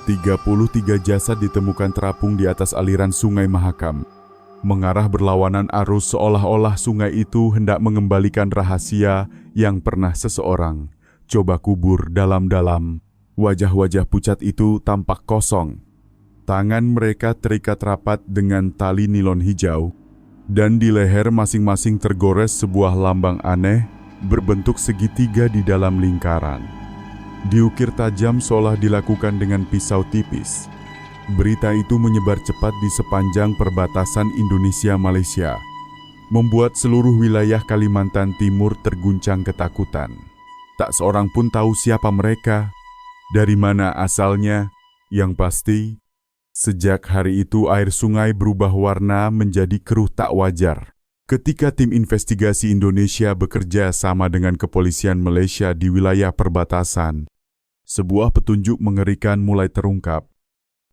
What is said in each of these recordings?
33 jasad ditemukan terapung di atas aliran Sungai Mahakam, mengarah berlawanan arus seolah-olah sungai itu hendak mengembalikan rahasia yang pernah seseorang coba kubur dalam-dalam. Wajah-wajah pucat itu tampak kosong. Tangan mereka terikat rapat dengan tali nilon hijau, dan di leher masing-masing tergores sebuah lambang aneh berbentuk segitiga di dalam lingkaran. Diukir tajam seolah dilakukan dengan pisau tipis. Berita itu menyebar cepat di sepanjang perbatasan Indonesia-Malaysia, membuat seluruh wilayah Kalimantan Timur terguncang ketakutan. Tak seorang pun tahu siapa mereka, dari mana asalnya. Yang pasti, sejak hari itu air sungai berubah warna menjadi keruh tak wajar. Ketika tim investigasi Indonesia bekerja sama dengan kepolisian Malaysia di wilayah perbatasan, sebuah petunjuk mengerikan mulai terungkap.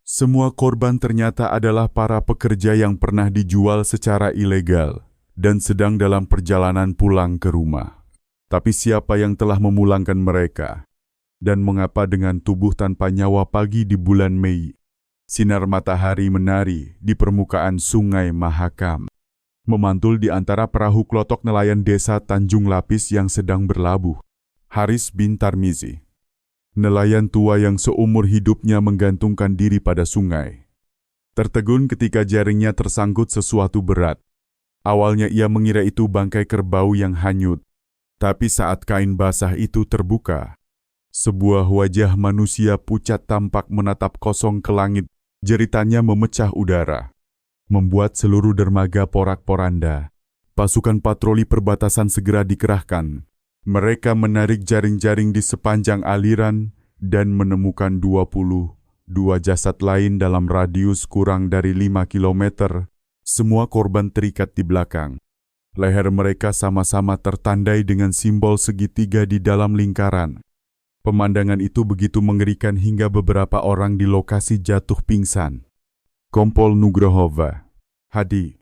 Semua korban ternyata adalah para pekerja yang pernah dijual secara ilegal dan sedang dalam perjalanan pulang ke rumah. Tapi siapa yang telah memulangkan mereka? Dan mengapa dengan tubuh tanpa nyawa pagi di bulan Mei, sinar matahari menari di permukaan Sungai Mahakam, memantul di antara perahu klotok nelayan desa Tanjung Lapis yang sedang berlabuh? Haris bin Tarmizi, nelayan tua yang seumur hidupnya menggantungkan diri pada sungai, tertegun ketika jaringnya tersangkut sesuatu berat. Awalnya ia mengira itu bangkai kerbau yang hanyut, tapi saat kain basah itu terbuka, sebuah wajah manusia pucat tampak menatap kosong ke langit. Jeritannya memecah udara, membuat seluruh dermaga porak-poranda. Pasukan patroli perbatasan segera dikerahkan. Mereka menarik jaring-jaring di sepanjang aliran dan menemukan 22 jasad lain dalam radius kurang dari 5 kilometer. Semua korban terikat di belakang. Leher mereka sama-sama tertandai dengan simbol segitiga di dalam lingkaran. Pemandangan itu begitu mengerikan hingga beberapa orang di lokasi jatuh pingsan. Kompol Nugrohova Hadi,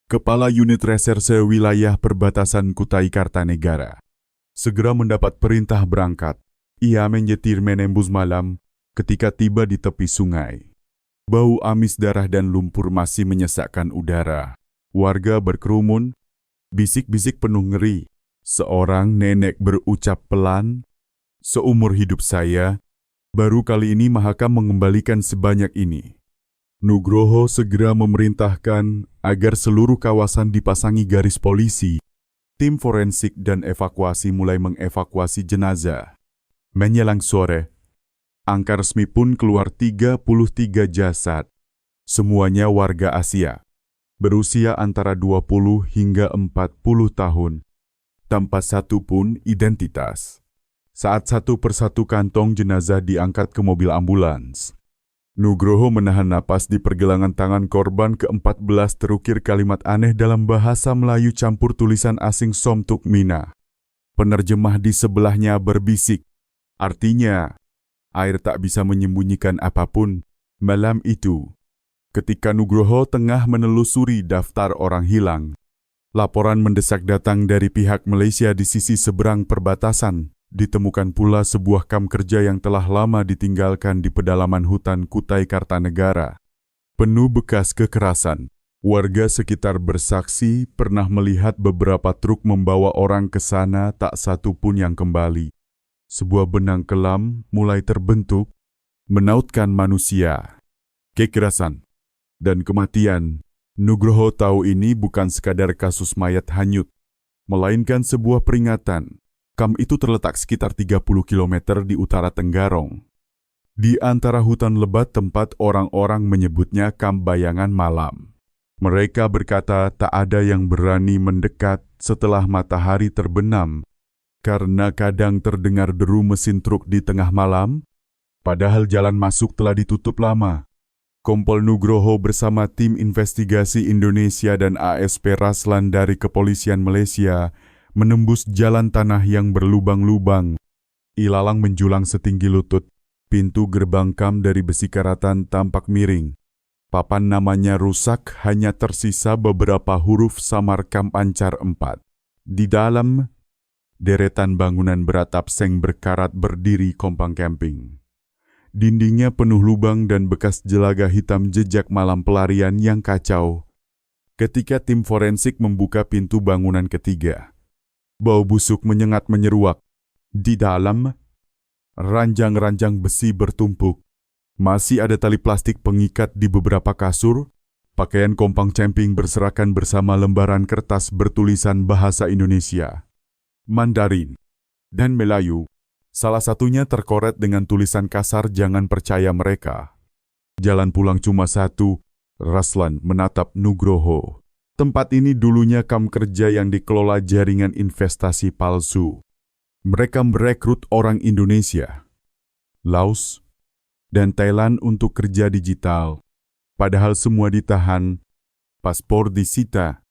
Kepala Unit Reserse Wilayah Perbatasan Kutai Kartanegara, segera mendapat perintah berangkat. Ia menyetir menembus malam ketika tiba di tepi sungai. Bau amis darah dan lumpur masih menyesakkan udara. Warga berkerumun, bisik-bisik penuh ngeri. Seorang nenek berucap pelan, "Seumur hidup saya, baru kali ini Mahakam mengembalikan sebanyak ini." Nugroho segera memerintahkan agar seluruh kawasan dipasangi garis polisi. Tim forensik dan evakuasi mulai mengevakuasi jenazah. Menjelang sore, angka resmi pun keluar 33 jasad. Semuanya warga Asia, berusia antara 20 hingga 40 tahun, tanpa satu pun identitas. Saat satu persatu kantong jenazah diangkat ke mobil ambulans, Nugroho menahan napas di pergelangan tangan korban ke-14 terukir kalimat aneh dalam bahasa Melayu campur tulisan asing Somtuk Mina. Penerjemah di sebelahnya berbisik, artinya, air tak bisa menyembunyikan apapun. Malam itu, ketika Nugroho tengah menelusuri daftar orang hilang, laporan mendesak datang dari pihak Malaysia di sisi seberang perbatasan. Ditemukan pula sebuah kamp kerja yang telah lama ditinggalkan di pedalaman hutan Kutai Kartanegara. Penuh bekas kekerasan. Warga sekitar bersaksi pernah melihat beberapa truk membawa orang ke sana, tak satu pun yang kembali. Sebuah benang kelam mulai terbentuk, menautkan manusia. Kekerasan dan kematian. Nugroho tahu ini bukan sekadar kasus mayat hanyut, melainkan sebuah peringatan. Kamp itu terletak sekitar 30 km di utara Tenggarong. Di antara hutan lebat tempat orang-orang menyebutnya kamp bayangan malam. Mereka berkata tak ada yang berani mendekat setelah matahari terbenam, karena kadang terdengar deru mesin truk di tengah malam, padahal jalan masuk telah ditutup lama. Kompol Nugroho bersama tim investigasi Indonesia dan ASP Raslan dari Kepolisian Malaysia menembus jalan tanah yang berlubang-lubang. Ilalang menjulang setinggi lutut. Pintu gerbang kamp dari besi karatan tampak miring. Papan namanya rusak, hanya tersisa beberapa huruf samar kamp Ancar 4. Di dalam, deretan bangunan beratap seng berkarat berdiri kompang camping. Dindingnya penuh lubang dan bekas jelaga hitam jejak malam pelarian yang kacau. Ketika tim forensik membuka pintu bangunan ketiga, bau busuk menyengat menyeruak. Di dalam, ranjang-ranjang besi bertumpuk. Masih ada tali plastik pengikat di beberapa kasur. Pakaian kompang camping berserakan bersama lembaran kertas bertulisan bahasa Indonesia, Mandarin, dan Melayu. Salah satunya terkoret dengan tulisan kasar "Jangan percaya mereka". Jalan pulang cuma satu. Raslan menatap Nugroho. Tempat ini dulunya kamp kerja yang dikelola jaringan investasi palsu. Mereka merekrut orang Indonesia, Laos, dan Thailand untuk kerja digital. Padahal semua ditahan, paspor disita,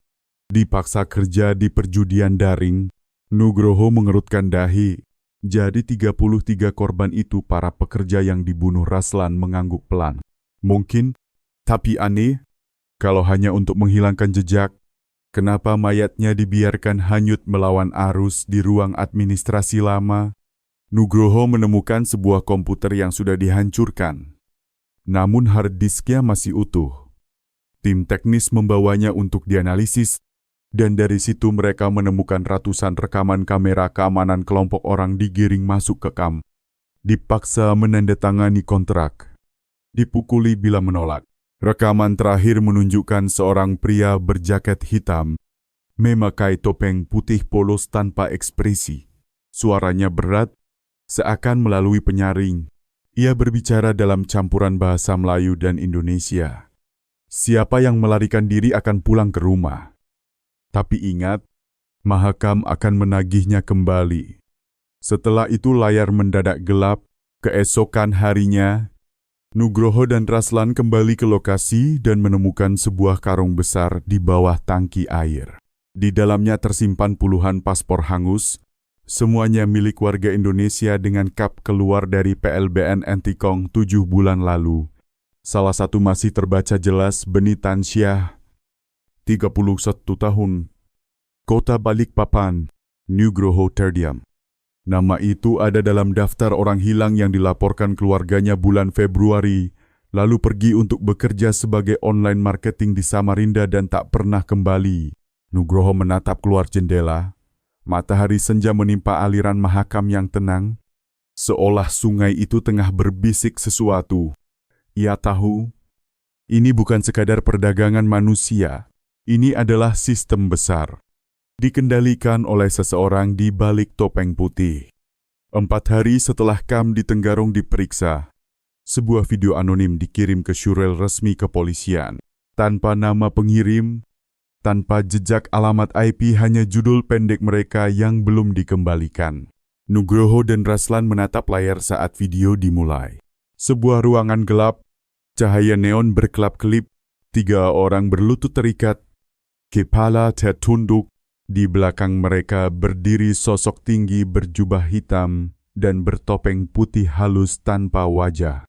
dipaksa kerja di perjudian daring. Nugroho mengerutkan dahi. Jadi 33 korban itu para pekerja yang dibunuh. Raslan mengangguk pelan. Mungkin, tapi aneh, kalau hanya untuk menghilangkan jejak, kenapa mayatnya dibiarkan hanyut melawan arus di ruang administrasi lama? Nugroho menemukan sebuah komputer yang sudah dihancurkan. Namun hard disknya masih utuh. Tim teknis membawanya untuk dianalisis, dan dari situ mereka menemukan ratusan rekaman kamera keamanan kelompok orang digiring masuk ke kamp. Dipaksa menandatangani kontrak. Dipukuli bila menolak. Rekaman terakhir menunjukkan seorang pria berjaket hitam, memakai topeng putih polos tanpa ekspresi. Suaranya berat, seakan melalui penyaring. Ia berbicara dalam campuran bahasa Melayu dan Indonesia. Siapa yang melarikan diri akan pulang ke rumah. Tapi ingat, Mahakam akan menagihnya kembali. Setelah itu layar mendadak gelap. Keesokan harinya, Nugroho dan Raslan kembali ke lokasi dan menemukan sebuah karung besar di bawah tangki air. Di dalamnya tersimpan puluhan paspor hangus, semuanya milik warga Indonesia dengan kap keluar dari PLBN Entikong 7 bulan lalu. Salah satu masih terbaca jelas Beni Tansyah, 31 tahun, Kota Balikpapan, Nugroho terdiam. Nama itu ada dalam daftar orang hilang yang dilaporkan keluarganya bulan Februari, lalu pergi untuk bekerja sebagai online marketing di Samarinda dan tak pernah kembali. Nugroho menatap keluar jendela. Matahari senja menimpa aliran Mahakam yang tenang, seolah sungai itu tengah berbisik sesuatu. Ia tahu, ini bukan sekadar perdagangan manusia, ini adalah sistem besar. Dikendalikan oleh seseorang di balik topeng putih. 4 hari setelah Kam di Tenggarong diperiksa, sebuah video anonim dikirim ke surel resmi kepolisian. Tanpa nama pengirim, tanpa jejak alamat IP, hanya judul pendek mereka yang belum dikembalikan. Nugroho dan Raslan menatap layar saat video dimulai. Sebuah ruangan gelap, cahaya neon berkelap-kelip, 3 orang berlutut terikat, kepala tertunduk. Di belakang mereka berdiri sosok tinggi berjubah hitam dan bertopeng putih halus tanpa wajah.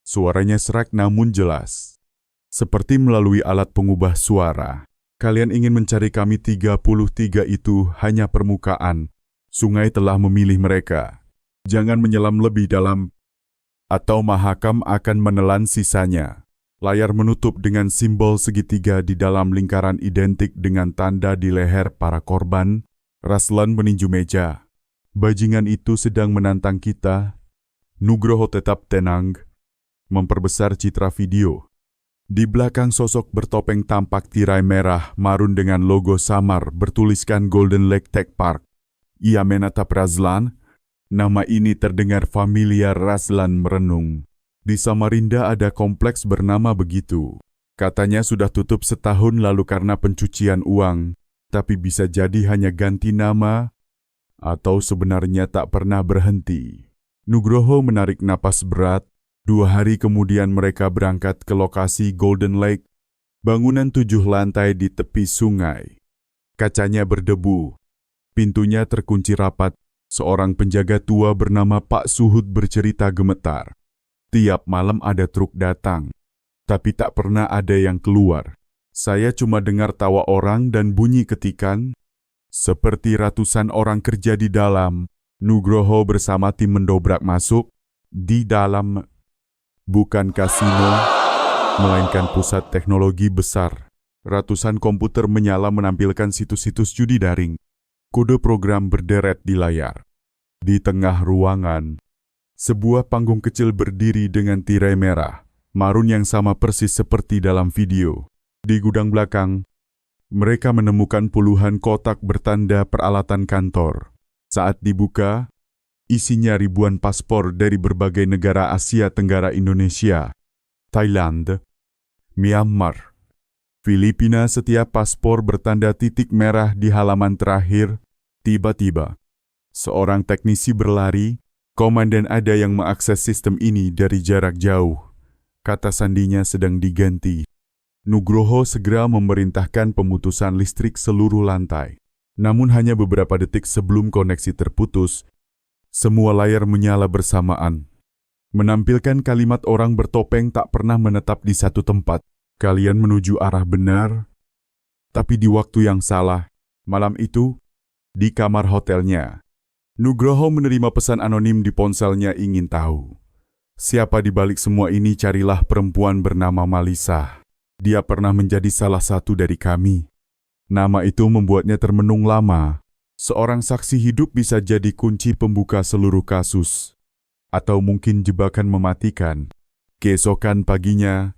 Suaranya serak namun jelas. Seperti melalui alat pengubah suara. Kalian ingin mencari kami 33 itu hanya permukaan. Sungai telah memilih mereka. Jangan menyelam lebih dalam, atau Mahakam akan menelan sisanya. Layar menutup dengan simbol segitiga di dalam lingkaran identik dengan tanda di leher para korban. Raslan meninju meja. Bajingan itu sedang menantang kita. Nugroho tetap tenang, memperbesar citra video. Di belakang sosok bertopeng tampak tirai merah marun dengan logo samar bertuliskan Golden Lake Tech Park. Ia menatap Raslan. Nama ini terdengar familiar. Raslan merenung. Di Samarinda ada kompleks bernama begitu. Katanya sudah tutup setahun lalu karena pencucian uang, tapi bisa jadi hanya ganti nama, atau sebenarnya tak pernah berhenti. Nugroho menarik napas berat. 2 hari kemudian mereka berangkat ke lokasi Golden Lake, bangunan 7 lantai di tepi sungai. Kacanya berdebu, pintunya terkunci rapat. Seorang penjaga tua bernama Pak Suhud bercerita gemetar. Tiap malam ada truk datang, tapi tak pernah ada yang keluar. Saya cuma dengar tawa orang dan bunyi ketikan, seperti ratusan orang kerja di dalam. Nugroho bersama tim mendobrak masuk. Di dalam, Bukan kasino, melainkan pusat teknologi besar. Ratusan komputer menyala menampilkan situs-situs judi daring. Kode program berderet di layar. Di tengah ruangan, sebuah panggung kecil berdiri dengan tirai merah, marun yang sama persis seperti dalam video. Di gudang belakang, mereka menemukan puluhan kotak bertanda peralatan kantor. Saat dibuka, isinya ribuan paspor dari berbagai negara Asia Tenggara, Indonesia, Thailand, Myanmar, Filipina. Setiap paspor bertanda titik merah di halaman terakhir. Tiba-tiba, seorang teknisi berlari. "Komandan, ada yang mengakses sistem ini dari jarak jauh," kata sandinya sedang diganti. Nugroho segera memerintahkan pemutusan listrik seluruh lantai. Namun hanya beberapa detik sebelum koneksi terputus, semua layar menyala bersamaan. Menampilkan kalimat orang bertopeng tak pernah menetap di satu tempat. "Kalian menuju arah benar, tapi di waktu yang salah." Malam itu, di kamar hotelnya, Nugroho menerima pesan anonim di ponselnya. "Ingin tahu siapa di balik semua ini? Carilah perempuan bernama Malisa. Dia pernah menjadi salah satu dari kami." Nama itu membuatnya termenung lama. Seorang saksi hidup bisa jadi kunci pembuka seluruh kasus. Atau mungkin jebakan mematikan. Keesokan paginya,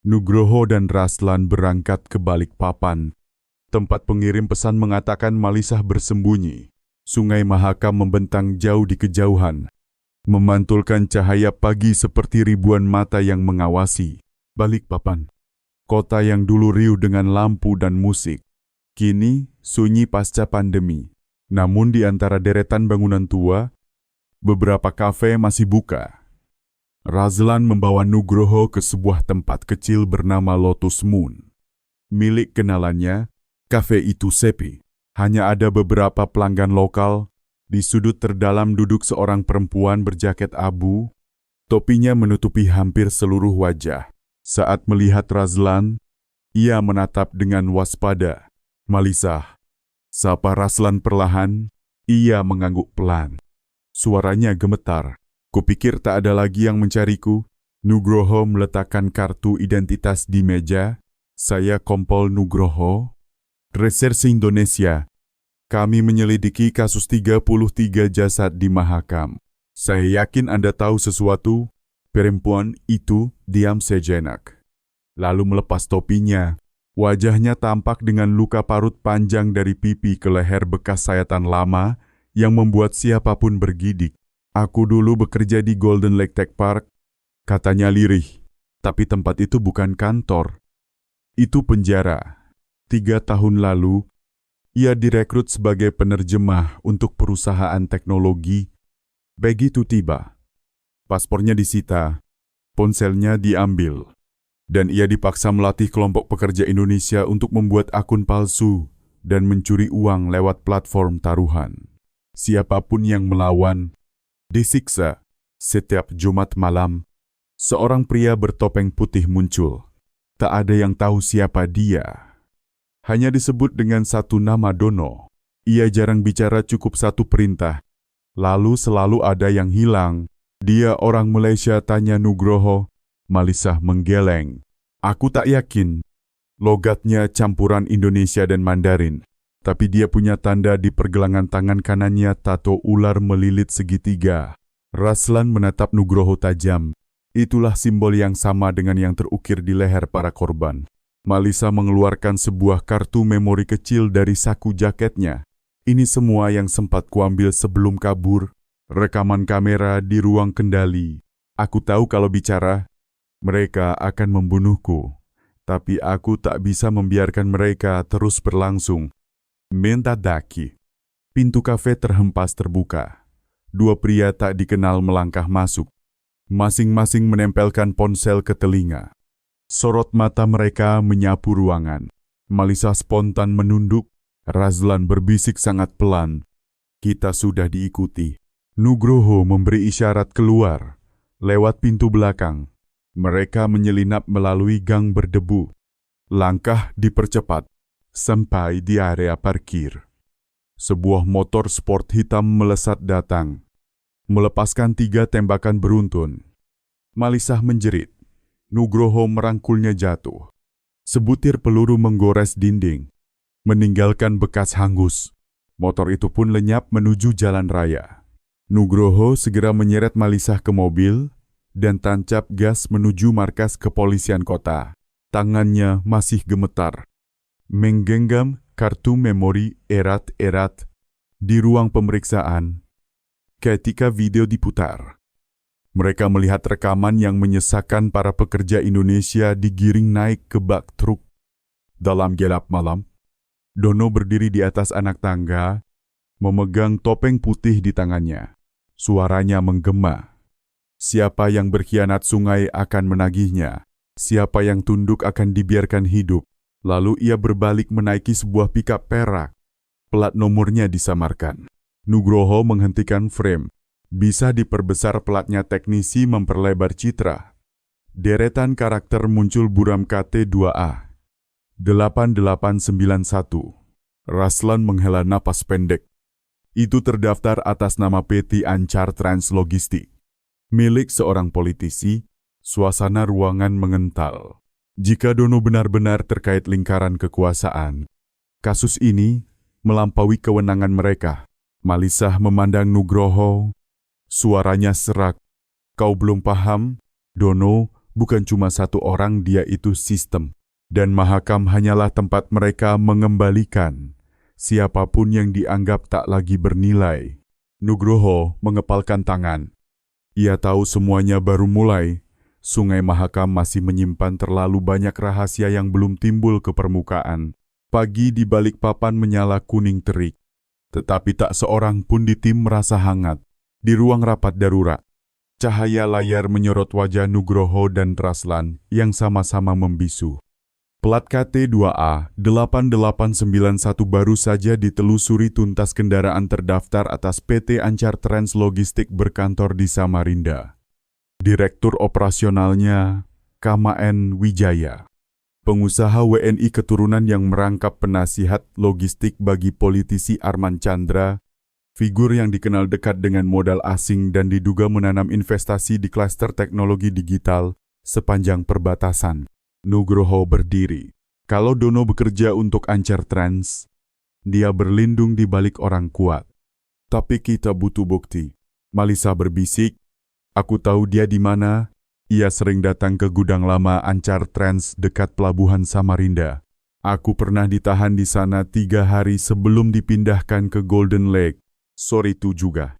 Nugroho dan Raslan berangkat ke Balikpapan. Tempat pengirim pesan mengatakan Malisa bersembunyi. Sungai Mahakam membentang jauh di kejauhan, memantulkan cahaya pagi seperti ribuan mata yang mengawasi. Balikpapan, kota yang dulu riuh dengan lampu dan musik, kini sunyi pasca pandemi. Namun di antara deretan bangunan tua, beberapa kafe masih buka. Raslan membawa Nugroho ke sebuah tempat kecil bernama Lotus Moon. Milik kenalannya, kafe itu sepi. Hanya ada beberapa pelanggan lokal. Di sudut terdalam duduk seorang perempuan berjaket abu. Topinya menutupi hampir seluruh wajah. Saat melihat Raslan, ia menatap dengan waspada. "Malisa," sapa Raslan perlahan. Ia mengangguk pelan. Suaranya gemetar. "Kupikir tak ada lagi yang mencariku." Nugroho meletakkan kartu identitas di meja. "Saya Kompol Nugroho, Reserse Indonesia. Kami menyelidiki kasus 33 jasad di Mahakam. Saya yakin Anda tahu sesuatu." Perempuan itu diam sejenak, lalu melepas topinya. Wajahnya tampak dengan luka parut panjang dari pipi ke leher bekas sayatan lama yang membuat siapapun bergidik. "Aku dulu bekerja di Golden Lake Tech Park," katanya lirih. "Tapi tempat itu bukan kantor. Itu penjara. 3 tahun lalu, ia direkrut sebagai penerjemah untuk perusahaan teknologi. Begitu tiba, paspornya disita, ponselnya diambil, dan ia dipaksa melatih kelompok pekerja Indonesia untuk membuat akun palsu dan mencuri uang lewat platform taruhan. Siapapun yang melawan disiksa." Setiap Jumat malam, seorang pria bertopeng putih muncul. Tak ada yang tahu siapa dia. Hanya disebut dengan satu nama, Dono. Ia jarang bicara, cukup satu perintah. Lalu selalu ada yang hilang. "Dia orang Malaysia?" tanya Nugroho. Malisa menggeleng. "Aku tak yakin." Logatnya campuran Indonesia dan Mandarin. Tapi dia punya tanda di pergelangan tangan kanannya, tato ular melilit segitiga. Raslan menatap Nugroho tajam. Itulah simbol yang sama dengan yang terukir di leher para korban. Malisa mengeluarkan sebuah kartu memori kecil dari saku jaketnya. "Ini semua yang sempat kuambil sebelum kabur. Rekaman kamera di ruang kendali. Aku tahu kalau bicara, mereka akan membunuhku. Tapi aku tak bisa membiarkan mereka terus berlangsung." Mentadaki. Pintu kafe terhempas terbuka. 2 pria tak dikenal melangkah masuk. Masing-masing menempelkan ponsel ke telinga. Sorot mata mereka menyapu ruangan. Malisa spontan menunduk. Raslan berbisik sangat pelan. "Kita sudah diikuti." Nugroho memberi isyarat keluar. Lewat pintu belakang, mereka menyelinap melalui gang berdebu. Langkah dipercepat. Sampai di area parkir, sebuah motor sport hitam melesat datang, melepaskan 3 tembakan beruntun. Malisah menjerit. Nugroho merangkulnya jatuh. Sebutir peluru menggores dinding, meninggalkan bekas hangus. Motor itu pun lenyap menuju jalan raya. Nugroho segera menyeret Malisah ke mobil dan tancap gas menuju markas kepolisian kota. Tangannya masih gemetar, menggenggam kartu memori erat-erat di ruang pemeriksaan. Ketika video diputar, mereka melihat rekaman yang menyesakkan para pekerja Indonesia digiring naik ke bak truk. Dalam gelap malam, Dono berdiri di atas anak tangga, memegang topeng putih di tangannya. Suaranya menggema. Siapa yang berkhianat sungai akan menagihnya. Siapa yang tunduk akan dibiarkan hidup. Lalu ia berbalik menaiki sebuah pikap perak. Plat nomornya disamarkan. Nugroho menghentikan frame. Bisa diperbesar platnya, teknisi memperlebar citra. Deretan karakter muncul buram KT2A. 8891. Raslan menghela napas pendek. Itu terdaftar atas nama PT Ancar Trans Logistik. Milik seorang politisi, suasana ruangan mengental. Jika Dono benar-benar terkait lingkaran kekuasaan, kasus ini melampaui kewenangan mereka. Malisah memandang Nugroho. Suaranya serak. Kau belum paham? Dono bukan cuma satu orang, dia itu sistem. Dan Mahakam hanyalah tempat mereka mengembalikan siapapun yang dianggap tak lagi bernilai. Nugroho mengepalkan tangan. Ia tahu semuanya baru mulai. Sungai Mahakam masih menyimpan terlalu banyak rahasia yang belum timbul ke permukaan. Pagi di balik papan menyala kuning terik. Tetapi tak seorang pun di tim merasa hangat. Di ruang rapat darurat, cahaya layar menyorot wajah Nugroho dan Raslan yang sama-sama membisu. Plat KT2A 8891 baru saja ditelusuri tuntas, kendaraan terdaftar atas PT Ancar Trans Logistik berkantor di Samarinda. Direktur operasionalnya Kamaen Wijaya. Pengusaha WNI keturunan yang merangkap penasihat logistik bagi politisi Arman Chandra, figur yang dikenal dekat dengan modal asing dan diduga menanam investasi di klaster teknologi digital sepanjang perbatasan. Nugroho berdiri. Kalau Dono bekerja untuk Ancar Trans, dia berlindung di balik orang kuat. Tapi kita butuh bukti. Malisah berbisik. Aku tahu dia di mana. Ia sering datang ke gudang lama Ancar Trans dekat pelabuhan Samarinda. Aku pernah ditahan di sana 3 hari sebelum dipindahkan ke Golden Lake. Sore itu juga,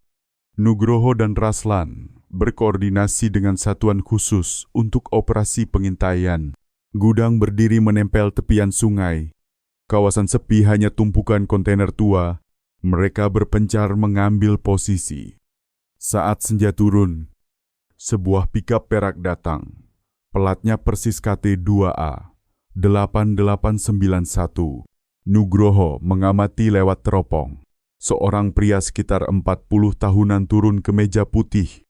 Nugroho dan Raslan berkoordinasi dengan satuan khusus untuk operasi pengintaian. Gudang berdiri menempel tepian sungai. Kawasan sepi, hanya tumpukan kontainer tua. Mereka berpencar mengambil posisi. Saat senja turun, sebuah pikap perak datang. Pelatnya persis KT2A 8891. Nugroho mengamati lewat teropong. Seorang pria sekitar 40 tahunan turun ke meja putih.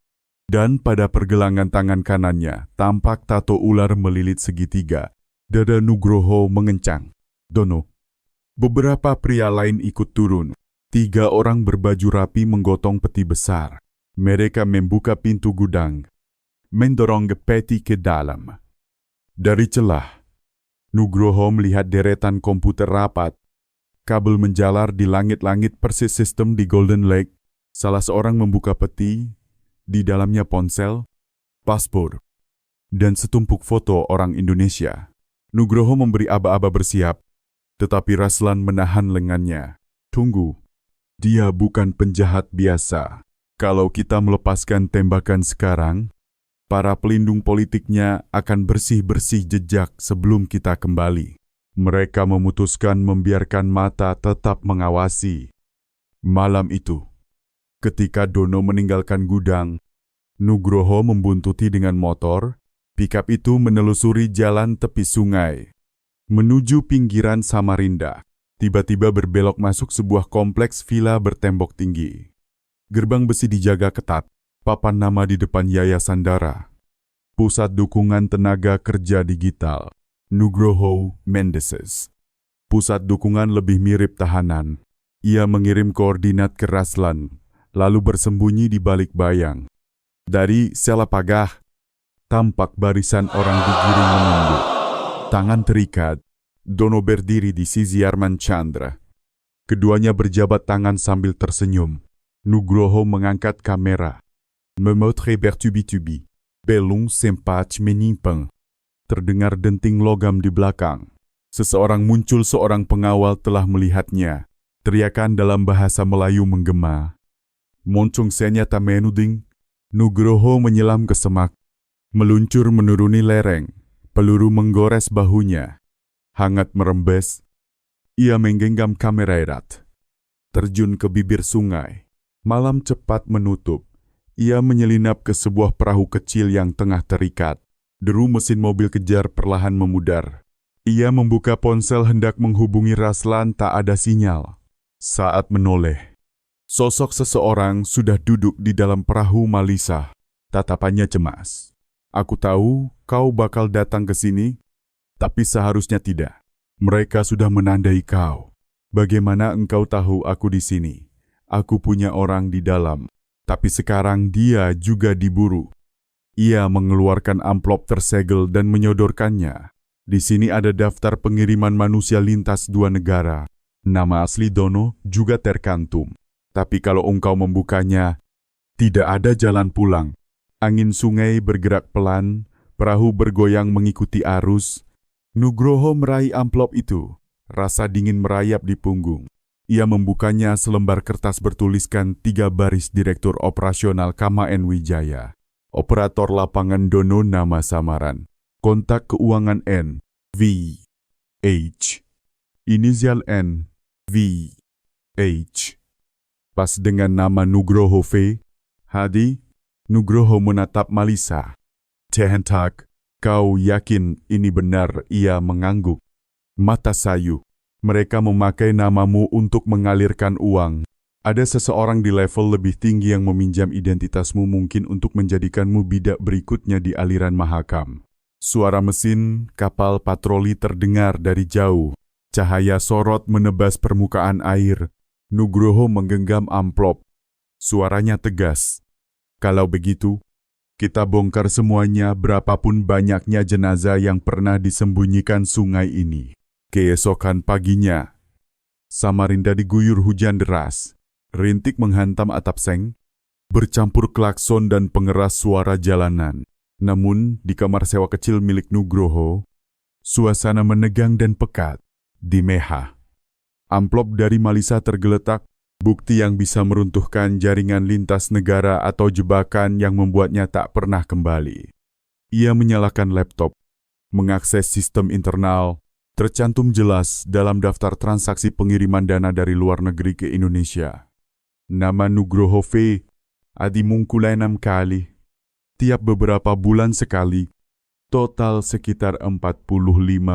Dan pada pergelangan tangan kanannya tampak tato ular melilit segitiga. Dada Nugroho mengencang. Dono. Beberapa pria lain ikut turun. 3 orang berbaju rapi menggotong peti besar. Mereka membuka pintu gudang, mendorong peti ke dalam. Dari celah, Nugroho melihat deretan komputer rapat. Kabel menjalar di langit-langit persis sistem di Golden Lake. Salah seorang membuka peti, di dalamnya ponsel, paspor, dan setumpuk foto orang Indonesia. Nugroho memberi aba-aba bersiap, tetapi Raslan menahan lengannya. Tunggu, dia bukan penjahat biasa. Kalau kita melepaskan tembakan sekarang, para pelindung politiknya akan bersih-bersih jejak sebelum kita kembali. Mereka memutuskan membiarkan mata tetap mengawasi. Malam itu, ketika Dono meninggalkan gudang, Nugroho membuntuti dengan motor. Pikap itu menelusuri jalan tepi sungai, menuju pinggiran Samarinda. Tiba-tiba berbelok masuk sebuah kompleks villa bertembok tinggi. Gerbang besi dijaga ketat, papan nama di depan Yayasan Dara. Pusat Dukungan Tenaga Kerja Digital, Nugroho Mendeses. Pusat dukungan lebih mirip tahanan. Ia mengirim koordinat ke Raslan, lalu bersembunyi di balik bayang. Dari Selapagah, Tampak barisan orang digiring menunduk. Tangan terikat, Dono berdiri di sisi Arman Chandra. Keduanya berjabat tangan sambil tersenyum. Nugroho mengangkat kamera. Memotre bertubi-tubi. Belung sempat menyimpang. Terdengar denting logam di belakang. Seseorang muncul, seorang pengawal telah melihatnya. Teriakan dalam bahasa Melayu menggema. Moncong senyata menuding. Nugroho menyelam ke semak. Meluncur menuruni lereng. Peluru menggores bahunya. Hangat merembes. Ia menggenggam kamera erat. Terjun ke bibir sungai. Malam cepat menutup. Ia menyelinap ke sebuah perahu kecil yang tengah terikat. Deru mesin mobil kejar perlahan memudar. Ia membuka ponsel hendak menghubungi Raslan, tak ada sinyal. Saat menoleh, sosok seseorang sudah duduk di dalam perahu Malisa. Tatapannya cemas. Aku tahu kau bakal datang ke sini, tapi seharusnya tidak. Mereka sudah menandai kau. Bagaimana engkau tahu aku di sini? Aku punya orang di dalam, tapi sekarang dia juga diburu. Ia mengeluarkan amplop tersegel dan menyodorkannya. Di sini ada daftar pengiriman manusia lintas 2 negara. Nama asli Dono juga terkantum. Tapi kalau engkau membukanya, tidak ada jalan pulang. Angin sungai bergerak pelan, perahu bergoyang mengikuti arus. Nugroho meraih amplop itu. Rasa dingin merayap di punggung. Ia membukanya, selembar kertas bertuliskan 3 baris Direktur Operasional KMN Wijaya. Operator lapangan Dono nama samaran. Kontak keuangan N, V, H. Inisial N, V, H. Pas dengan nama Nugroho V, Hadi, Nugroho menatap Malisa. Cehentak, kau yakin ini benar? Ia mengangguk. Mata sayu. Mereka memakai namamu untuk mengalirkan uang. Ada seseorang di level lebih tinggi yang meminjam identitasmu mungkin untuk menjadikanmu bidak berikutnya di aliran Mahakam. Suara mesin kapal patroli terdengar dari jauh. Cahaya sorot menebas permukaan air. Nugroho menggenggam amplop. Suaranya tegas. Kalau begitu, kita bongkar semuanya, berapapun banyaknya jenazah yang pernah disembunyikan sungai ini. Keesokan paginya, Samarinda diguyur hujan deras. Rintik menghantam atap seng, bercampur klakson dan pengeras suara jalanan. Namun, di kamar sewa kecil milik Nugroho, suasana menegang dan pekat. Di meja, amplop dari Malisa tergeletak, bukti yang bisa meruntuhkan jaringan lintas negara atau jebakan yang membuatnya tak pernah kembali. Ia menyalakan laptop, mengakses sistem internal, tercantum jelas dalam daftar transaksi pengiriman dana dari luar negeri ke Indonesia. Nama Nugroho V dimungkulai 6 kali, tiap beberapa bulan sekali, total sekitar 45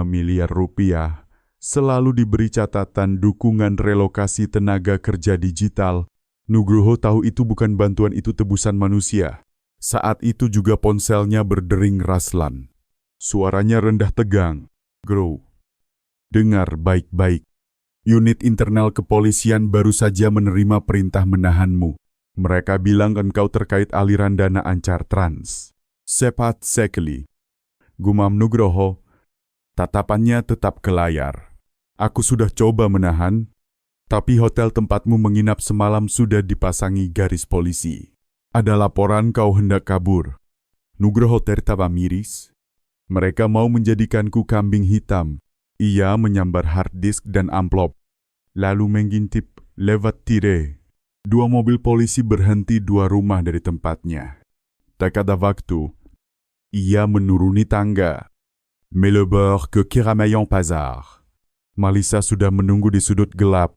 miliar rupiah, selalu diberi catatan dukungan relokasi tenaga kerja digital. Nugroho tahu itu bukan bantuan, itu tebusan manusia. Saat itu juga ponselnya berdering Raslan. Suaranya rendah tegang. Grow. Dengar baik-baik. Unit internal kepolisian baru saja menerima perintah menahanmu. Mereka bilang engkau terkait aliran dana Ancar Trans. Cepat sekali. Gumam Nugroho. Tatapannya tetap ke layar. Aku sudah coba menahan, tapi hotel tempatmu menginap semalam sudah dipasangi garis polisi. Ada laporan kau hendak kabur. Nugroho tertawa miris. Mereka mau menjadikanku kambing hitam. Ia menyambar hard disk dan amplop, lalu mengintip lewat tirai. 2 mobil polisi berhenti 2 rumah dari tempatnya. Tak ada waktu. Ia menuruni tangga. Melebur ke Kiramayon Pasar. Malisa sudah menunggu di sudut gelap.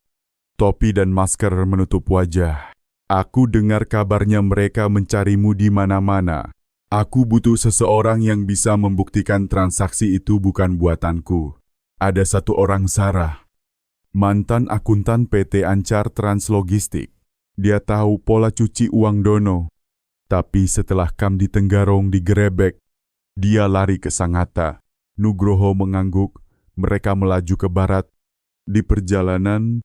Topi dan masker menutup wajah. Aku dengar kabarnya mereka mencarimu di mana-mana. Aku butuh seseorang yang bisa membuktikan transaksi itu bukan buatanku. Ada 1 orang Sarah, mantan akuntan PT Ancar Trans Logistik. Dia tahu pola cuci uang Dono. Tapi setelah Kam di Tenggarong digerebek, dia lari ke Sangatta. Nugroho mengangguk. Mereka melaju ke barat. Di perjalanan,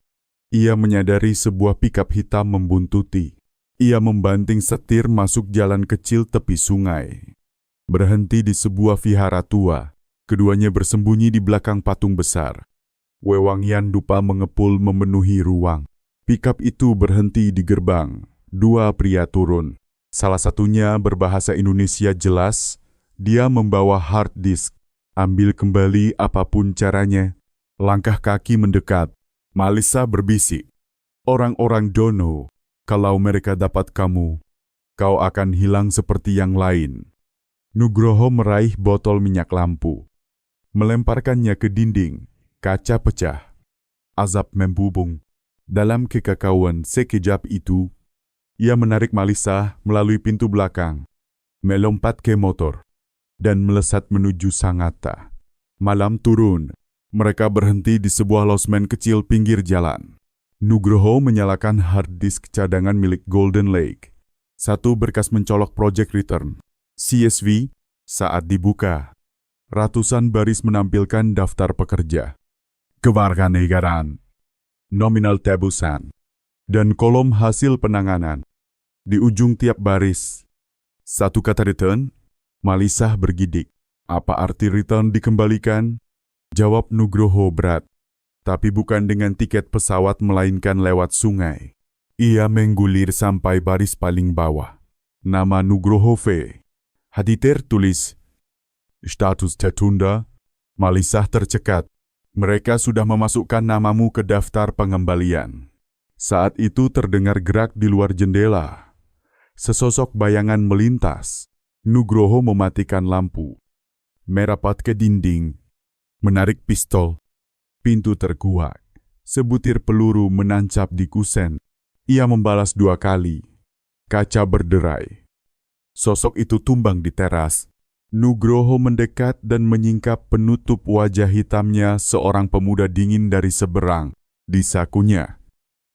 ia menyadari sebuah pikap hitam membuntuti. Ia membanting setir masuk jalan kecil tepi sungai. berhenti di sebuah vihara tua. Keduanya bersembunyi di belakang patung besar. Wewangian dupa mengepul memenuhi ruang. Pikap itu berhenti di gerbang. Dua pria turun. Salah satunya berbahasa Indonesia jelas. Dia membawa hard disk. Ambil kembali apapun caranya. Langkah kaki mendekat. Malisa berbisik. Orang-orang Dono, kalau mereka dapat kamu, kau akan hilang seperti yang lain. Nugroho meraih botol minyak lampu. Melemparkannya ke dinding. Kaca pecah. Azab membubung. Dalam kekacauan sekejap itu, ia menarik Malisa melalui pintu belakang, melompat ke motor, dan melesat menuju Sangatta. Malam turun. Mereka berhenti di sebuah losmen kecil pinggir jalan. Nugroho menyalakan hard disk cadangan milik Golden Lake. Satu berkas mencolok Project Return, CSV, saat dibuka. Ratusan baris menampilkan daftar pekerja, kewarganegaraan, nominal tebusan, dan kolom hasil penanganan. Di ujung tiap baris, satu kata return. Malisa bergidik. Apa arti return dikembalikan? Jawab Nugroho berat. Tapi bukan dengan tiket pesawat melainkan lewat sungai. Ia menggulir sampai baris paling bawah. Nama Nugroho V. Hadi tertulis. Status tertunda. Malisa tercekat. Mereka sudah memasukkan namamu ke daftar pengembalian. Saat itu terdengar gerak di luar jendela. Sesosok bayangan melintas. Nugroho mematikan lampu. Merapat ke dinding. Menarik pistol. Pintu terkuak. Sebutir peluru menancap di kusen. Ia membalas 2 kali. Kaca berderai. Sosok itu tumbang di teras. Nugroho mendekat dan menyingkap penutup wajah hitamnya seorang pemuda dingin dari seberang, di sakunya.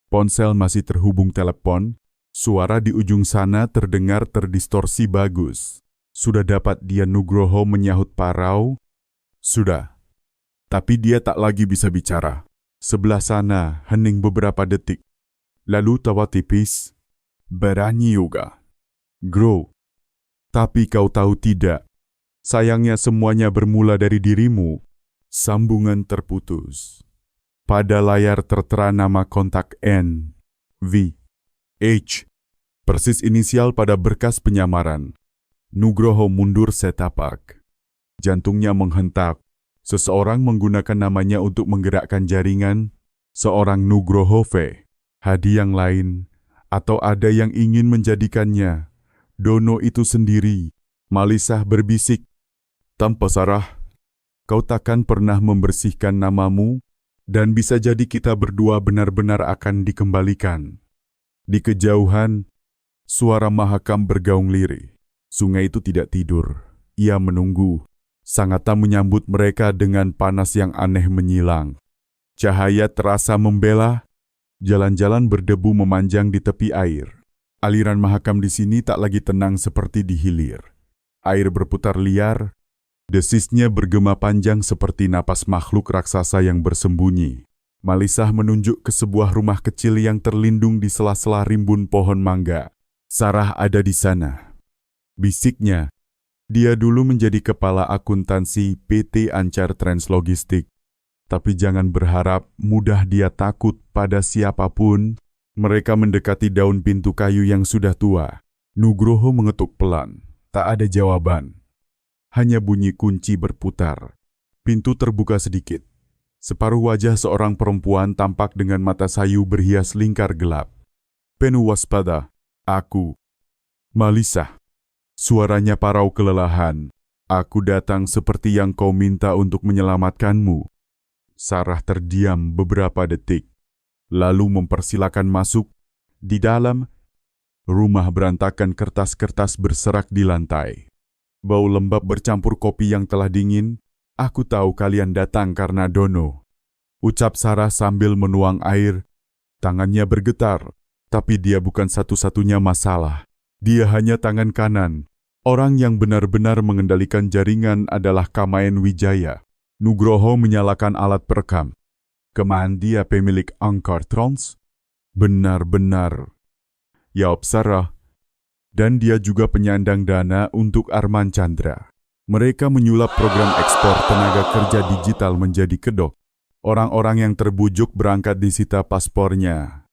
Ponsel masih terhubung telepon, suara di ujung sana terdengar terdistorsi bagus. Sudah dapat dia Nugroho menyahut parau? Sudah. Tapi dia tak lagi bisa bicara. Sebelah sana hening beberapa detik. Lalu tawa tipis. Berani juga. Grow. Tapi kau tahu tidak. Sayangnya semuanya bermula dari dirimu. Sambungan terputus. Pada layar tertera nama kontak N, V, H. Persis inisial pada berkas penyamaran. Nugroho mundur setapak. Jantungnya menghentak. Seseorang menggunakan namanya untuk menggerakkan jaringan. Seorang Nugroho V. Hadi yang lain. Atau ada yang ingin menjadikannya. Dono itu sendiri. Malisa berbisik. Tanpa Sarah, kau takkan pernah membersihkan namamu, dan bisa jadi kita berdua benar-benar akan dikembalikan. Di kejauhan, suara Mahakam bergaung lirih. Sungai itu tidak tidur. Ia menunggu. Sangatta menyambut mereka dengan panas yang aneh menyilang. Cahaya terasa membela. Jalan-jalan berdebu memanjang di tepi air. Aliran Mahakam di sini tak lagi tenang seperti di hilir. Air berputar liar. Desisnya bergema panjang seperti napas makhluk raksasa yang bersembunyi. Malisa menunjuk ke sebuah rumah kecil yang terlindung di sela-sela rimbun pohon mangga. Sarah ada di sana. Bisiknya, dia dulu menjadi kepala akuntansi PT Ancar Translogistik. Tapi jangan berharap mudah dia takut pada siapapun. Mereka mendekati daun pintu kayu yang sudah tua. Nugroho mengetuk pelan. Tak ada jawaban. Hanya bunyi kunci berputar. Pintu terbuka sedikit. Separuh wajah seorang perempuan tampak dengan mata sayu berhias lingkar gelap. Penuh waspada. Aku. Malisa. Suaranya parau kelelahan. Aku datang seperti yang kau minta untuk menyelamatkanmu. Sarah terdiam beberapa detik. Lalu mempersilakan masuk. Di dalam, rumah berantakan, kertas-kertas berserak di lantai. Bau lembab bercampur kopi yang telah dingin. Aku tahu kalian datang karena Dono. Ucap Sarah sambil menuang air. Tangannya bergetar, tapi dia bukan satu-satunya masalah. Dia hanya tangan kanan. Orang yang benar-benar mengendalikan jaringan adalah Kamayan Wijaya. Nugroho menyalakan alat perekam. Kemana dia pemilik Ancar Trans? Benar-benar. Jawab Sarah. Dan dia juga penyandang dana untuk Arman Chandra. Mereka menyulap program ekspor tenaga kerja digital menjadi kedok. Orang-orang yang terbujuk berangkat disita paspornya,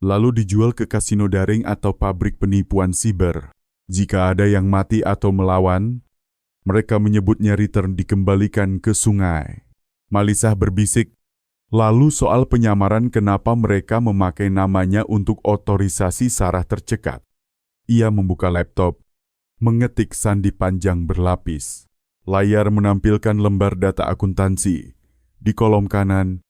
lalu dijual ke kasino daring atau pabrik penipuan siber. Jika ada yang mati atau melawan, mereka menyebutnya return dikembalikan ke sungai. Malisah berbisik, lalu soal penyamaran kenapa mereka memakai namanya untuk otorisasi Sarah tercekat. Ia membuka laptop, mengetik sandi panjang berlapis. Layar menampilkan lembar data akuntansi. Di kolom kanan,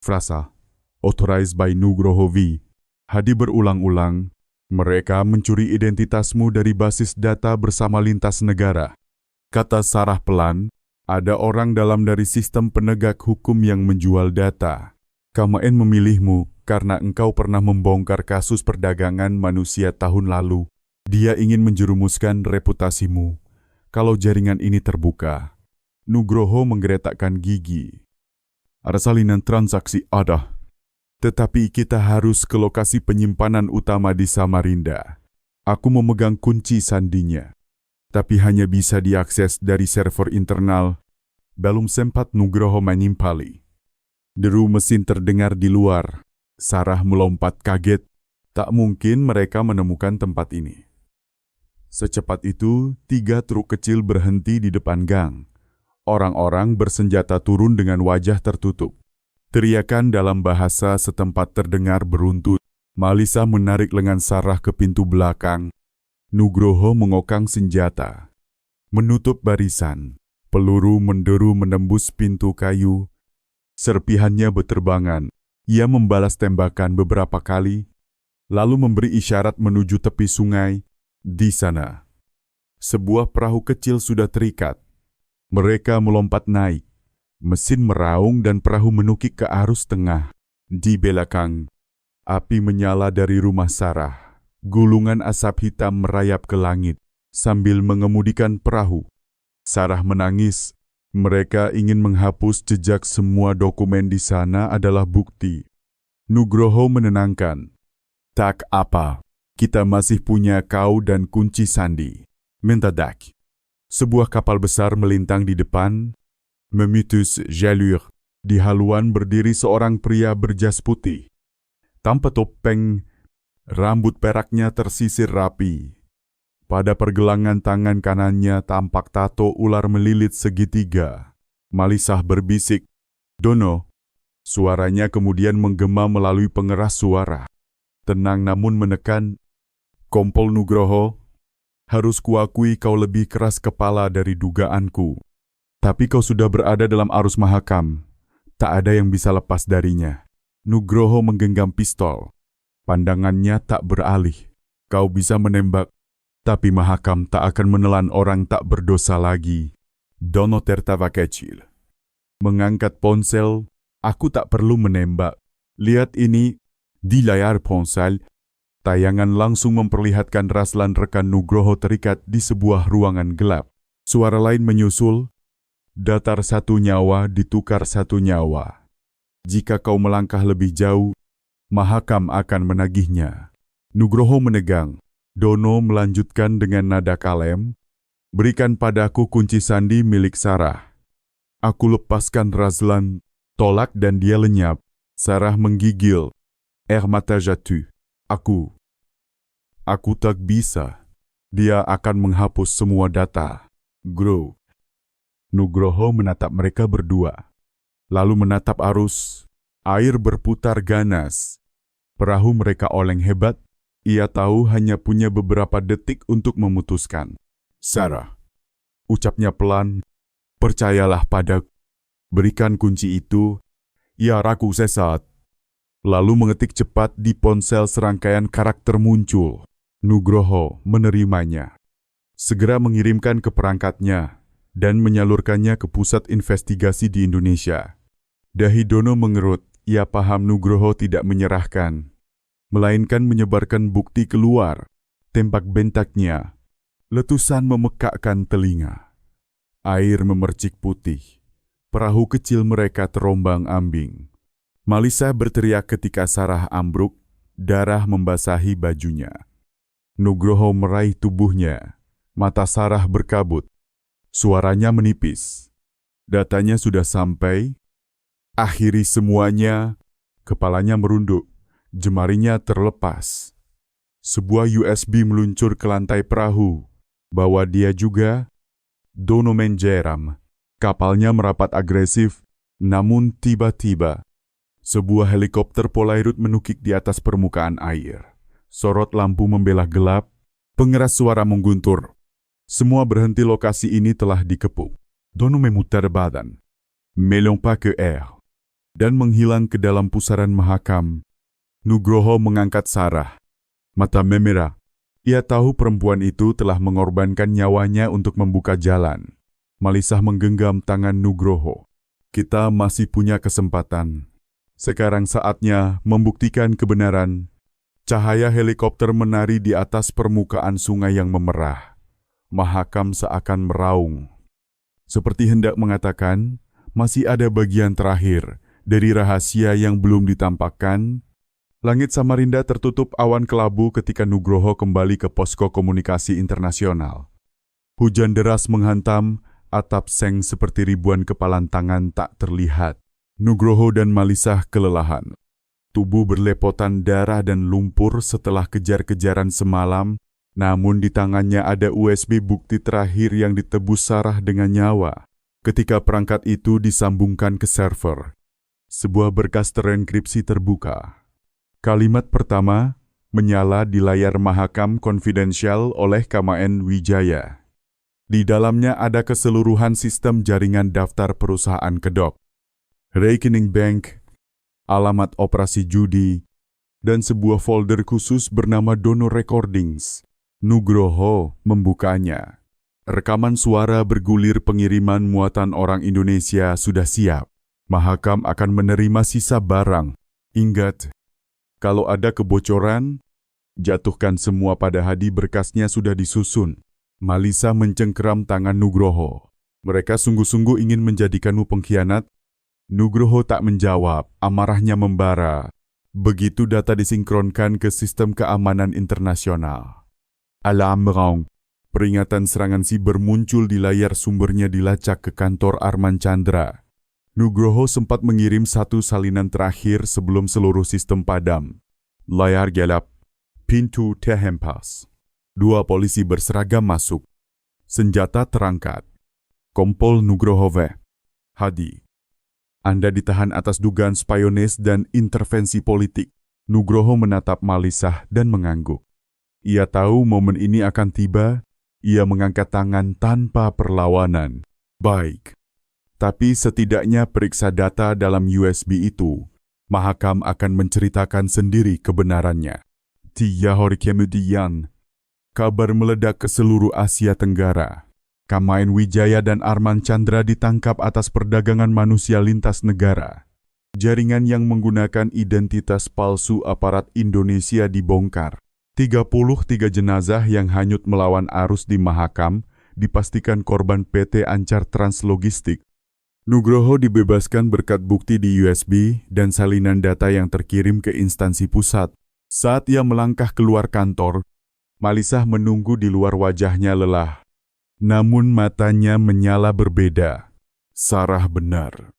frasa, authorized by Nugroho V. Hadi berulang-ulang, mereka mencuri identitasmu dari basis data bersama lintas negara. Kata Sarah pelan, ada orang dalam dari sistem penegak hukum yang menjual data. KMN memilihmu karena engkau pernah membongkar kasus perdagangan manusia tahun lalu. Dia ingin menjerumuskan reputasimu. Kalau jaringan ini terbuka, Nugroho menggeretakkan gigi. Ada salinan transaksi ada. Tetapi kita harus ke lokasi penyimpanan utama di Samarinda. Aku memegang kunci sandinya. Tapi hanya bisa diakses dari server internal. Belum sempat Nugroho menimpali. Deru mesin terdengar di luar. Sarah melompat kaget. Tak mungkin mereka menemukan tempat ini. Secepat itu, 3 truk kecil berhenti di depan gang. Orang-orang bersenjata turun dengan wajah tertutup. Teriakan dalam bahasa setempat terdengar beruntut. Malisa menarik lengan Sarah ke pintu belakang. Nugroho mengokang senjata. Menutup barisan. Peluru menderu menembus pintu kayu. Serpihannya berterbangan. Ia membalas tembakan beberapa kali, lalu memberi isyarat menuju tepi sungai. Di sana, sebuah perahu kecil sudah terikat. Mereka melompat naik. Mesin meraung dan perahu menukik ke arus tengah. Di belakang, api menyala dari rumah Sarah. Gulungan asap hitam merayap ke langit sambil mengemudikan perahu. Sarah menangis. Mereka ingin menghapus jejak semua dokumen di sana adalah bukti. Nugroho menenangkan. Tak apa, kita masih punya kau dan kunci sandi. Mendadak, sebuah kapal besar melintang di depan. Memitus jalur. Di haluan berdiri seorang pria berjas putih. Tanpa topeng, rambut peraknya tersisir rapi. Pada pergelangan tangan kanannya tampak tato ular melilit segitiga. Malisah berbisik, "Dono." Suaranya kemudian menggema melalui pengeras suara. Tenang namun menekan, "Kompol Nugroho, harus kuakui kau lebih keras kepala dari dugaanku. Tapi kau sudah berada dalam arus mahakam. Tak ada yang bisa lepas darinya." Nugroho menggenggam pistol. Pandangannya tak beralih. "Kau bisa menembak, tapi mahakam tak akan menelan orang tak berdosa lagi." Dono tertawa kecil. Mengangkat ponsel, "Aku tak perlu menembak. Lihat ini." Di layar ponsel, tayangan langsung memperlihatkan Raslan rekan Nugroho terikat di sebuah ruangan gelap. Suara lain menyusul, "Datar 1 nyawa ditukar 1 nyawa. Jika kau melangkah lebih jauh, mahakam akan menagihnya." Nugroho menegang. Dono melanjutkan dengan nada kalem, "Berikan padaku kunci sandi milik Sarah." Aku lepaskan Raslan, tolak dan dia lenyap. Sarah menggigil. Air mata jatuh. Aku tak bisa. Dia akan menghapus semua data. Grow. Nugroho menatap mereka berdua. Lalu menatap arus. Air berputar ganas. Perahu mereka oleng hebat. Ia tahu hanya punya beberapa detik untuk memutuskan. "Sarah," ucapnya pelan, "percayalah padaku. Berikan kunci itu, ya raku sesat." Lalu mengetik cepat di ponsel serangkaian karakter muncul. Nugroho menerimanya. Segera mengirimkan ke perangkatnya dan menyalurkannya ke pusat investigasi di Indonesia. Dahi Dono mengerut, ia paham Nugroho tidak menyerahkan, melainkan menyebarkan bukti keluar. Tembak bentaknya. Letusan memekakkan telinga. Air memercik putih. Perahu kecil mereka terombang-ambing. Malisa berteriak ketika Sarah ambruk, darah membasahi bajunya. Nugroho meraih tubuhnya. Mata Sarah berkabut. Suaranya menipis. Datanya sudah sampai. Akhiri semuanya. Kepalanya merunduk. Jemarinya terlepas. Sebuah USB meluncur ke lantai perahu. Bawa dia juga. Dono menjeram. Kapalnya merapat agresif. Namun tiba-tiba, sebuah helikopter Polairut menukik di atas permukaan air. Sorot lampu membelah gelap. Pengeras suara mengguntur. Semua berhenti, lokasi ini telah dikepung. Dono memutar badan. Melompat ke air. Dan menghilang ke dalam pusaran mahakam. Nugroho mengangkat Sarah. Mata memerah. Ia tahu perempuan itu telah mengorbankan nyawanya untuk membuka jalan. Malisah menggenggam tangan Nugroho. Kita masih punya kesempatan. Sekarang saatnya membuktikan kebenaran. Cahaya helikopter menari di atas permukaan sungai yang memerah. Mahakam seakan meraung. Seperti hendak mengatakan, masih ada bagian terakhir dari rahasia yang belum ditampakkan. Langit Samarinda tertutup awan kelabu ketika Nugroho kembali ke posko komunikasi internasional. Hujan deras menghantam, atap seng seperti ribuan kepalan tangan tak terlihat. Nugroho dan Malisah kelelahan. Tubuh berlepotan darah dan lumpur setelah kejar-kejaran semalam, namun di tangannya ada USB bukti terakhir yang ditebus Sarah dengan nyawa. Ketika perangkat itu disambungkan ke server, sebuah berkas terenkripsi terbuka. Kalimat pertama menyala di layar Mahakam Konfidensial oleh Kamaen Wijaya. Di dalamnya ada keseluruhan sistem jaringan daftar perusahaan kedok, rekening bank, alamat operasi judi, dan sebuah folder khusus bernama Dono Recordings. Nugroho membukanya. Rekaman suara bergulir pengiriman muatan orang Indonesia sudah siap. Mahakam akan menerima sisa barang. Ingat, kalau ada kebocoran, jatuhkan semua pada hadi, berkasnya sudah disusun. Malisah mencengkeram tangan Nugroho. Mereka sungguh-sungguh ingin menjadikanmu pengkhianat? Nugroho tak menjawab, amarahnya membara. Begitu data disinkronkan ke sistem keamanan internasional. Alarm meraung. Peringatan serangan siber muncul di layar, sumbernya dilacak ke kantor Arman Chandra. Nugroho sempat mengirim satu salinan terakhir sebelum seluruh sistem padam. Layar gelap. Pintu terhempas. Dua polisi berseragam masuk. Senjata terangkat. Kompol Nugroho V. Hadi. Anda ditahan atas dugaan spiones dan intervensi politik. Nugroho menatap Malisah dan mengangguk. Ia tahu momen ini akan tiba. Ia mengangkat tangan tanpa perlawanan. Baik. Tapi setidaknya periksa data dalam USB itu. Mahakam akan menceritakan sendiri kebenarannya. 3 hari kemudian, kabar meledak ke seluruh Asia Tenggara. Kamaen Wijaya dan Arman Chandra ditangkap atas perdagangan manusia lintas negara. Jaringan yang menggunakan identitas palsu aparat Indonesia dibongkar. 33 jenazah yang hanyut melawan arus di Mahakam dipastikan korban PT Ancar Translogistik. Nugroho dibebaskan berkat bukti di USB dan salinan data yang terkirim ke instansi pusat. Saat ia melangkah keluar kantor, Malisah menunggu di luar, wajahnya lelah. Namun matanya menyala berbeda. Sarah benar,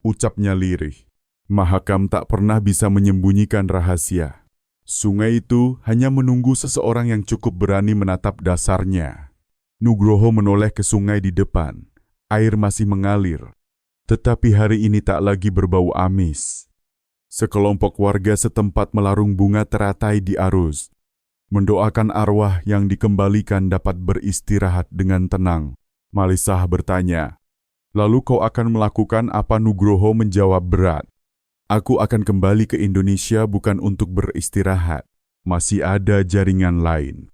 ucapnya lirih. Mahakam tak pernah bisa menyembunyikan rahasia. Sungai itu hanya menunggu seseorang yang cukup berani menatap dasarnya. Nugroho menoleh ke sungai di depan. Air masih mengalir. Tetapi hari ini tak lagi berbau amis. Sekelompok warga setempat melarung bunga teratai di arus. Mendoakan arwah yang dikembalikan dapat beristirahat dengan tenang. Malisah bertanya, "Lalu kau akan melakukan apa?" Nugroho menjawab berat. "Aku akan kembali ke Indonesia bukan untuk beristirahat. Masih ada jaringan lain.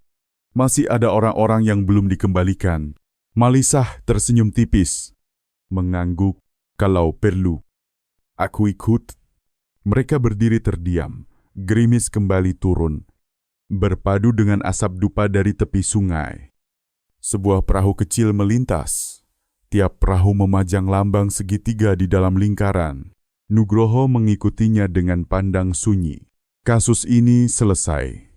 Masih ada orang-orang yang belum dikembalikan." Malisah tersenyum tipis, mengangguk, "Kalau perlu, aku ikut." Mereka berdiri terdiam, gerimis kembali turun, berpadu dengan asap dupa dari tepi sungai. Sebuah perahu kecil melintas. Tiap perahu memajang lambang segitiga di dalam lingkaran. Nugroho mengikutinya dengan pandang sunyi. Kasus ini selesai.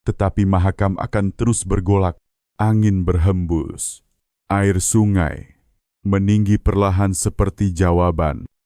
tetapi Mahakam akan terus bergolak. Angin berhembus. Air sungai meninggi perlahan seperti jawaban.